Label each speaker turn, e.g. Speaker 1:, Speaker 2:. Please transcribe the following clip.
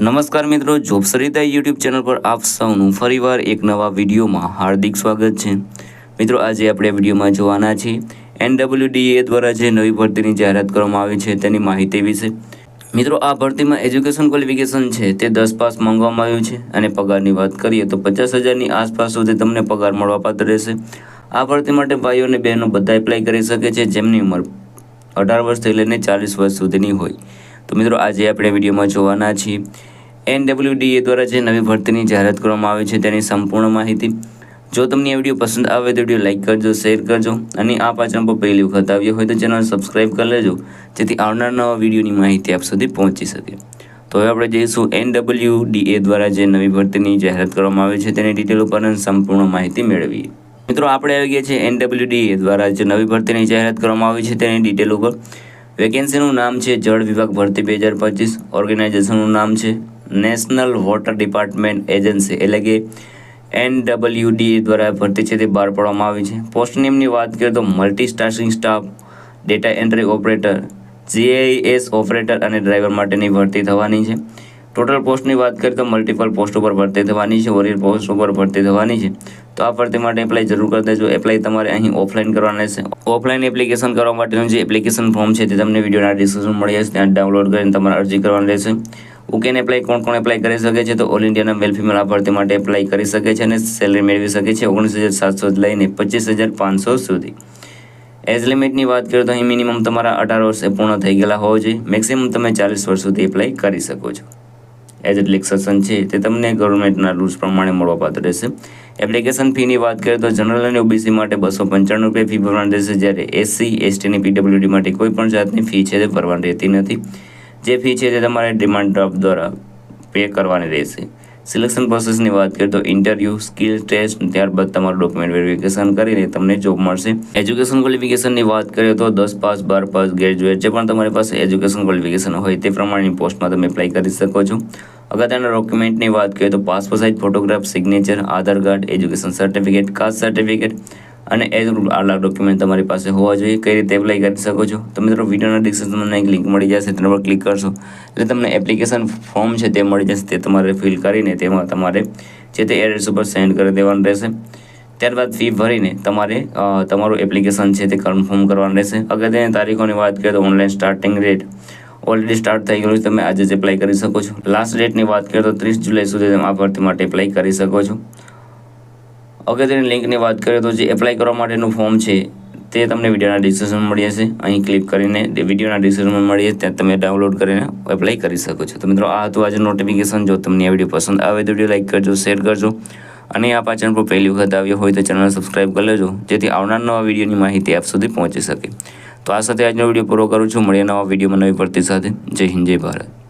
Speaker 1: નમસ્કાર મિત્રો, job Sarita YouTube channel પર આપ સૌનું ફરીવાર એક નવા વિડીયોમાં હાર્દિક સ્વાગત છે। મિત્રો, આજે આપણે વિડીયોમાં જોવાના છીએ NWDA દ્વારા જે નવી ભરતીની જાહેરાત કરવામાં આવી છે તેની માહિતી વિશે। મિત્રો, આ ભરતીમાં એજ્યુકેશન ક્વોલિફિકેશન છે તે 10 પાસ માંગવામાં આવ્યું છે અને પગારની વાત કરીએ તો 50,000ની આસપાસ સુધી તમને પગાર મળવાપાત્ર રહેશે। આ ભરતી માટે ભાઈઓ અને બહેનો બધા એપ્લાય કરી શકે છે જેમની ઉંમર 18 વર્ષથી લઈને 40 વર્ષ સુધીની હોય। તો મિત્રો, આજે આપણે વિડીયોમાં જોવાના છીએ NWDA દ્વારા જે નવી ભરતીની જાહેરાત કરવામાં આવી છે તેની સંપૂર્ણ માહિતી। જો તમને આ વિડીયો પસંદ આવે તો વિડીયો લાઇક કરજો, શેર કરજો અને આ ચેનલ પર પહેલી વખત આવ્યો હોય તો ચેનલ સબસ્ક્રાઈબ કરી લેજો જેથી આવનાર નવા વિડીયોની માહિતી આપ સુધી પહોંચી શકે। તો હવે આપણે જઈશું NWDA દ્વારા જે નવી ભરતીની જાહેરાત કરવામાં આવી છે તેની ડિટેલ ઉપર સંપૂર્ણ માહિતી મેળવીએ। મિત્રો, આપણે આવી ગયા છે NWDA દ્વારા જે નવી ભરતીની જાહેરાત કરવામાં આવી છે તેની ડિટેલ ઉપર। વેકેન્સીનું નામ છે જળ વિભાગ ભરતી 2025। ઓર્ગેનાઇઝેશનનું નામ છે નેશનલ વોટર ડિપાર્ટમેન્ટ એજન્સી એટલે કે NWDA દ્વારા ભરતી છે તે બહાર પાડવામાં આવી છે। પોસ્ટ નેમની વાત કરીએ તો multitasking staff, data entry operator, GIS operator અને ડ્રાઈવર માટેની ભરતી થવાની છે। ટોટલ પોસ્ટની વાત કરીએ તો મલ્ટિપલ પોસ્ટ ઉપર ભરતી થવાની છે, વરિયર પોસ્ટ ઉપર ભરતી થવાની છે। તો આ ભરતી માટે એપ્લાય જરૂર કરી દેજો। એપ્લાય તમારે અહીં ઓફલાઈન કરવાનું રહેશે। ઓફલાઈન એપ્લિકેશન કરવા માટેનું જે એપ્લિકેશન ફોર્મ છે તે તમને વિડીયોના ડિસ્ક્રિપ્શન મળી જશે, ત્યાં ડાઉનલોડ કરીને તમારે અરજી કરવાની રહેશે। ઓકેન એપ્લાય કોણ એપ્લાય કરી શકે છે તો ઓલ ઇન્ડિયાના મેલ ફિમેલ આ ભરતી માટે એપ્લાય કરી શકે છે અને સેલરી મેળવી શકે છે 19,700 લઈને 25,500 સુધી। એજ લિમિટની વાત કરીએ તો અહીં મિનિમમ તમારા 18 વર્ષે પૂર્ણ થઈ ગયેલા હોવા જોઈએ, મેક્સિમમ તમે 40 વર્ષ સુધી એપ્લાય કરી શકો છો। એજ રિલેક્સેશન છે તે તમને ગવર્મેન્ટના રૂલ્સ પ્રમાણે મળવાપાત્ર રહેશે। એપ્લિકેશન ફીની વાત કરીએ તો જનરલ અને OBC માટે 295 રૂપિયા ફી ભરવાની રહેશે, જ્યારે SC, ST અને PWD માટે કોઈ પણ જાતની ફી છે તે ભરવાની રહેતી નથી। જે ફી છે તે તમારે ડિમાન્ડ ડ્રાફ્ટ દ્વારા પે કરવાની રહેશે। સિલેક્શન પ્રોસેસની વાત કરીએ તો ઇન્ટરવ્યૂ, સ્કિલ ટેસ્ટ, ત્યારબાદ તમારું ડોક્યુમેન્ટ વેરિફિકેશન કરીને તમને જોબ મળશે। એજ્યુકેશન ક્વોલિફિકેશનની વાત કરીએ તો 10 પાસ, 12 પાસ, ગ્રેજ્યુએટ જે પણ તમારી પાસે એજ્યુકેશન ક્વોલિફિકેશન હોય તે પ્રમાણેની પોસ્ટમાં તમે એપ્લાય કરી શકો છો। અગત્યના ડોક્યુમેન્ટની વાત કરીએ તો passport size photograph, signature, Aadhaar card, education certificate, caste certificate અને એજ આટલા ડોક્યુમેન્ટ તમારી પાસે હોવા જોઈએ। કઈ રીતે એપ્લાય કરી શકો છો તો મિત્રો, વિડીયોના ડિસ્ક્રિપ્શનમાં એક લિંક મળી જશે, તેના પર ક્લિક કરશો એટલે તમને એપ્લિકેશન ફોર્મ છે તે મળી જશે। તે તમારે ફિલ કરીને તેમાં તમારે જે તે એડ્રેસ ઉપર સેન્ડ કરી દેવાનું રહેશે। ત્યારબાદ ફી ભરીને તમારે તમારું એપ્લિકેશન છે તે કન્ફર્મ કરવાનું રહેશે। અગત્યની તારીખોની વાત કરીએ તો online starting date already start થઈ ગયું છે, તમે આજે જ એપ્લાય કરી શકો છો। લાસ્ટ ડેટની વાત કરીએ તો 30 જુલાઈ સુધી તમે આ ભરતી માટે એપ્લાય કરી શકો છો। અગત્યની લિંકની વાત કરીએ તો જે એપ્લાય કરવા માટેનું ફોર્મ છે તે તમને વિડીયોના ડિસ્ક્રિપ્શનમાં મળી જશે, અહીં ક્લિક કરીને વિડીયોના ડિસ્ક્રિપ્શનમાં મળી જશે, ત્યાં તમે ડાઉનલોડ કરીને એપ્લાય કરી શકો છો। તો મિત્રો, આ હતું આજે નોટિફિકેશન। જો તમને આ વિડીયો પસંદ આવે તો વિડીયો લાઇક કરજો, શેર કરજો અને આ ચેનલ પર પહેલી વખત આવ્યો હોય તો ચેનલ સબસ્ક્રાઈબ કરી લેજો જેથી આવનાર નવા વિડીયોની માહિતી આપ સુધી પહોંચી શકે। તો આ સાથે આજનો વિડીયો પૂરો કરું છું। મળીએ નવા વિડીયોમાં નવી ભરતી સાથે। જય હિન્દ, જય ભારત।